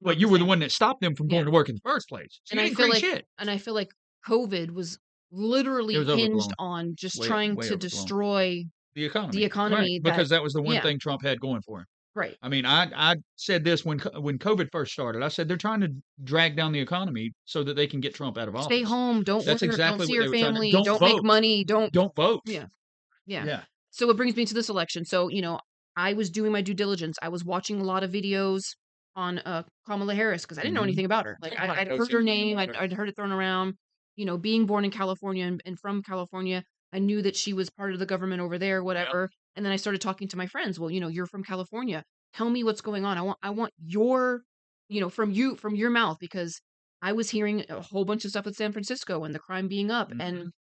not But the you were the same. one that stopped them from Yeah. going to work in the first place. So And you I didn't feel create like shit. and I feel like COVID was It literally was hinged overblown. on just Way trying way to overblown. destroy The the economy. Right, economy that. because that was the one Yeah, thing Trump had going for him. right. I mean, I said this when COVID first started. I said they're trying to drag down the economy so that they can get Trump out of Stay office. home, don't That's work, don't exactly see what your they were trying to. family, Don't don't make vote. money, don't. Don't vote. Yeah, yeah. Yeah. So it brings me to this election. So, I was doing my due diligence. I was watching a lot of videos on Kamala Harris because I didn't know Mhm. anything about her. Like Right, I'd no, heard see, her nothing name, about I'd, her. I'd heard it thrown around. Being born in California and from California, I knew that she was part of the government over there, Yep. whatever. And then I started talking to my friends. Well, you're from California. Tell me what's going on. I want your, from your mouth because I was hearing a whole bunch of stuff with San Francisco and the crime being up and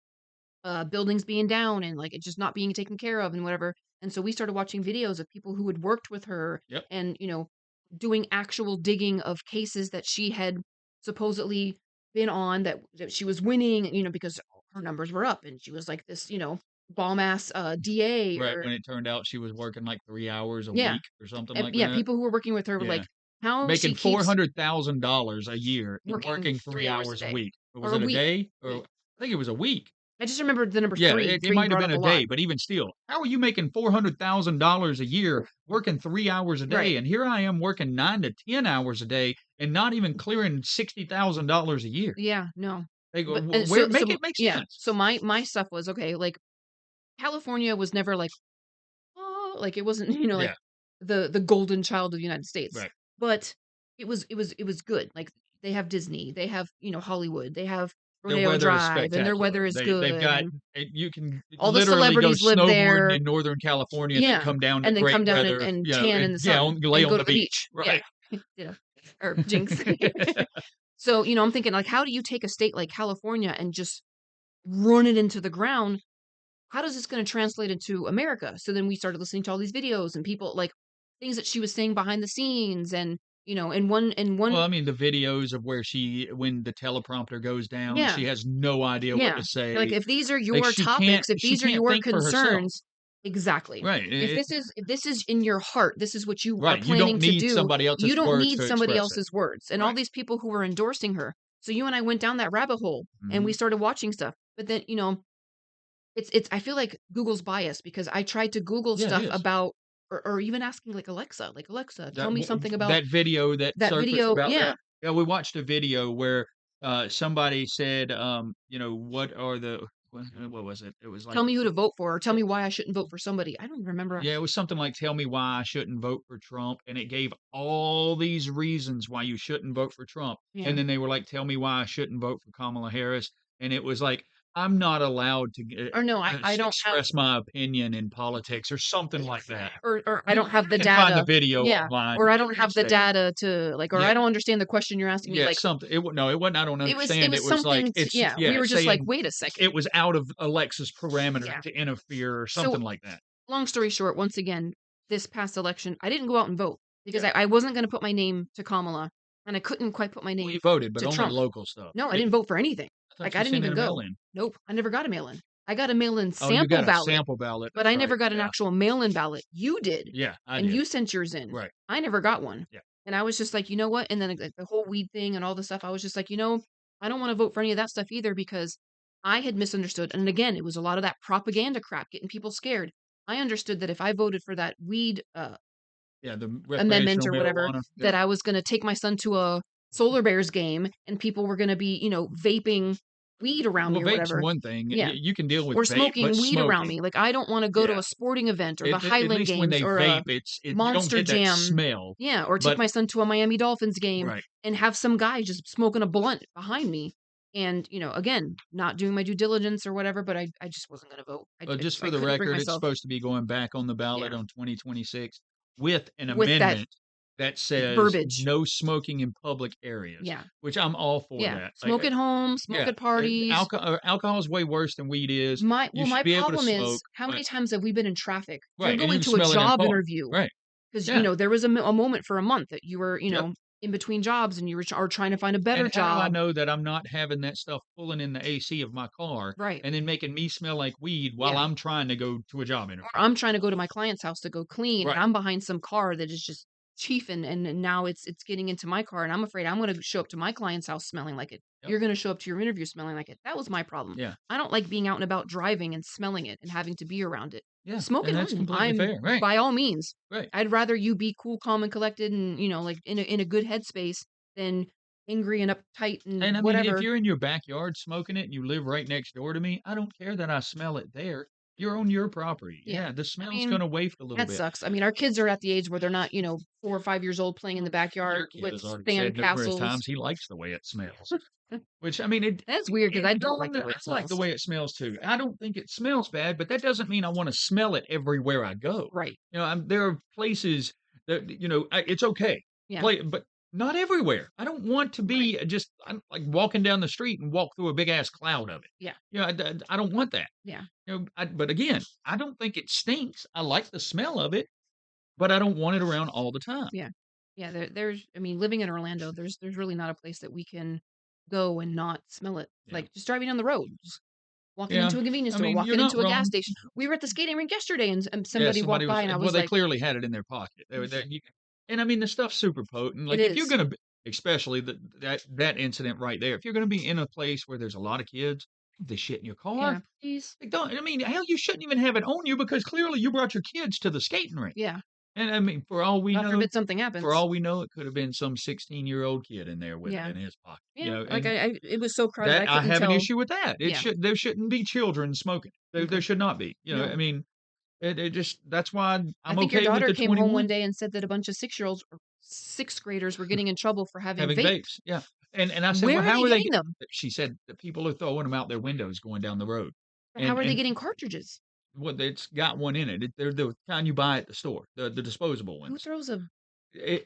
Mhm. buildings being down and like it just not being taken care of and whatever. And so we started watching videos of people who had worked with her Yep. and, doing actual digging of cases that she had supposedly been on that she was winning, because her numbers were up and she was like this, bomb ass DA Right, or when it turned out she was working, like, 3 hours a yeah. week or something like Yeah, that. people who were working with her were Yeah. like, how she Making keeps $400,000 a year and working working 3 3 hours a hours a day week. Or was or a it a week. day? Or Week. I think it was a week. I just remembered the number Yeah, 3. it 3 might have brought been up a a lot. day, but even still, how are you making $400,000 a year working 3 hours a Right. day? And here I am working 9 to 10 hours a day and not even clearing $60,000 a year. Yeah, no. They go, But "W where make it make yeah, sense." so my stuff was, okay, like, California was never like, "Oh," like, it wasn't, like, Yeah, the golden child of the United States, right. but it was good, like, they have Disney, they have, Hollywood, they have Their Rodeo weather is Drive, and their spectacular. weather is They've good, got and you can all the literally go celebrities live snowboarding there. in Northern California and then Yeah, come down to and then great come down and weather, tan in and the yeah, sun lay and on go the to the beach. beach. Yeah. Right. Ditto. Or jinx. So, I'm thinking, like, how do you take a state like California and just run it into the ground? How does this gonna translate into America? So then we started listening to all these videos and people like, things that she was saying behind the scenes and, Well, in one I mean, the videos of where when the teleprompter goes down, yeah. she has no idea what Yeah. to Like, say. if these are Like, your topics, if she these are can't your think for herself. concerns. Exactly. Right, If this is in your heart, this is what you are right, you don't planning to need do, somebody you else's don't words need to somebody express it. else's words, and all Right. these people who were endorsing her. So you and I went down that rabbit hole, and we Mhm. started watching stuff. But then, it's I feel like Google's biased because I tried to Google Yeah, it stuff is. about or even asking, like, "Alexa, tell me something about That video that that surfaced video." about Yeah. that? Yeah, we watched a video where, somebody said, "What are what was it? It was like "Tell me who to vote for, or tell me why I shouldn't vote for somebody." I don't remember. yeah, it was something like, "Tell me why I shouldn't vote for Trump," and it gave all these reasons why you shouldn't vote for Trump, and Yeah. then they were like, "Tell me why I shouldn't vote for Kamala Harris," and it was like, "I'm not allowed to Or no, I don't have express my opinion in politics," or something like that. or I You don't have the can find the data. video Yeah, online. or I Make don't no have the mistake. data to, like, or Yeah, I don't understand the question you're asking me, yeah, like, something it wa no, it wasn't I don't it understand, was it was like, something to yeah, we yeah, were just like, saying "Wait a second." it was out of Alexa's parameters Yeah. to interfere or So, something like that. long story short, once again, this past election, I didn't go out and vote because Yeah. I wasn't gonna put my name to Kamala, and I couldn't quite put my Well, name you voted, but to only Trump. local stuff. No, I It didn't vote for anything. I thought Like, you I didn't sent in even a go. mail-in. Nope, I never got a mail-in. I got a mail-in Oh, you sample got a ballot, sample ballot, but that's I right, never got an yeah. actual mail-in ballot. You did, Yeah, I and did. you sent yours in. Right, I never got one, yeah. and I was just like, "You know what?" And then, like, the whole weed thing and all the stuff, I was just like, I don't wanna vote for any of that stuff either because I had misunderstood." And again, it was a lot of that propaganda crap, getting people scared. I understood that if I voted for that weed, Yeah, the amendment recreational or whatever, marijuana, that yeah. I was gonna take my son to a Solar Bears game and people were gonna be, vaping weed around Well, me or vape's whatever. one thing, Yeah. you can deal with Or vape, but smoking weed around smoking me. Like, I don't wanna go to yeah. a sporting event or the At Highland least when Games they or a vape, you don't Monster get that Jam. smell, Yeah, or take but my son to a Miami Dolphins game right. and have some guy just smoking a blunt behind me. And, again, not doing my due diligence or whatever, but I just wasn't gonna vote. I Just just I for the couldn't bring record, it's myself. supposed to be going back on the ballot Yeah. on 2026 with an With that amendment that says verbiage. no smoking in public areas, Yeah. which I'm all for Yeah. that. Smoke at home, smoke Yeah, at parties. alcohol is way worse than weed is. You My should be able to problem smoke, is, how but many times have we been in traffic? You're right, and you going can to a smell it in a job car. interview Right. 'cause, Yeah. there was a moment for a month that you were, Yep. in between jobs and you were are trying to find a better And how do I job. know that I'm not having that stuff pulling in the AC of my car Right. and then making me smell like weed while Yeah. I'm trying to go to a job Or interview? I'm trying to go to my client's house to go clean, and Right. I'm behind some car that is just chiefing, and now it's getting into my car, and I'm afraid I'm gonna show up to my client's house smelling like it. Yep. You're gonna show up to your interview smelling like it. That was my problem. Yeah. I don't like being out and about driving and smelling it and having to be around it. Yeah. Smoke And at that's home. completely I'm fair. Right. by all means. Right. I'd rather you be cool, calm, and collected and, like, in a good headspace than angry and uptight and And I mean, if whatever. you're in your backyard smoking it and you live right next door to me, I don't care that I smell it there. You're on your property. Yeah. Yeah, the I smell's mean, gonna waft a little that bit. sucks. I mean, our kids are at the age where they're not, 4 or 5 years old playing in the backyard Your kid with has already sand said numerous castles. times he likes the way it smells. Which I mean, That's weird because I don't like dawned the I way it like the smells. way it smells too. I don't think it smells bad, but that doesn't mean I wanna smell it everywhere I go. Right. There are places that, it's okay. Yeah. But not everywhere. I don't want to Right. be just I'm like walking down the street and walk through a big ass cloud of it. Yeah. I don't want that. Yeah. But again, I don't think it stinks. I like the smell of it, but I don't want it around all the time. Yeah. Yeah. There's I mean, living in Orlando, there's really not a place that we can go and not smell it. Yeah. Like, just driving down the road, just walking Yeah. into a convenience I store, mean, you're walking not into a gas wrong. station. We were at the skating rink yesterday, and Yeah, somebody somebody walked by, was and I well, was they like, clearly had it in their pocket. They were "Mm, that you and I mean, the stuff's super potent. it Like, if you're is." gonna be especially that incident right there, if you're gonna be in a place where there's a lot of kids, if they shit in your car, Yeah, please. like, don't I mean, hell, you shouldn't even have it on you because clearly you brought your kids to the skating rink. Yeah. And, I mean, God forbid something happens. it could have been some 16-year-old kid in there with it Yeah. in his pocket, Yeah, like, and I it was so crowded, that I I couldn't have an tell. issue with that. Yeah, There shouldn't be children smoking. There okay. should not be. I No. mean, it just that's why I I'm think your okay with daughter the came home one 21 day and said that a bunch of six-year-olds or 6th graders were getting in trouble for having having vapes. vapes. Yeah. And I said, "Well, Where are how they are they getting get" them? she said that people are throwing them out their windows going down the road. But how are they And getting cartridges? well, it's got one in it. They're the kind you buy at the store, the disposable Who ones. throws a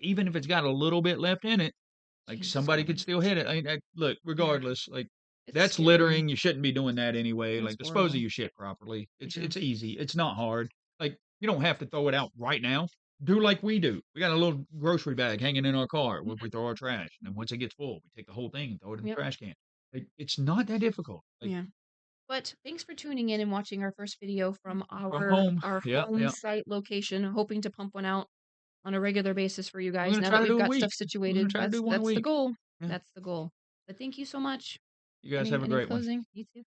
Even if it's got a little bit left in it, like, Jesus somebody could Christ. still hit it. look, Yeah, regardless, like, it's that's scary. littering, you shouldn't be doing that anyway, It's like, dispose of horrible. your shit properly. Yeah. It's easy, it's not hard. Like, you don't have to throw it out right now. Do like we do. We got a little grocery bag hanging in our car where we Mhm. throw our trash, and then once it gets full, we take the whole thing and throw it in the Yep. trash can. Like, it's not that difficult. Like, Yeah. But thanks for tuning in and watching our first video from from our home. our Yeah, home yeah. site location, hoping to pump one out on a regular basis for you We're guys gonna now try that to we've do a got week. stuff We're gonna situated. try to do one a That's the week. goal. Yeah. That's the goal. But thank you so much. You guys have a Any great one. closing? You too.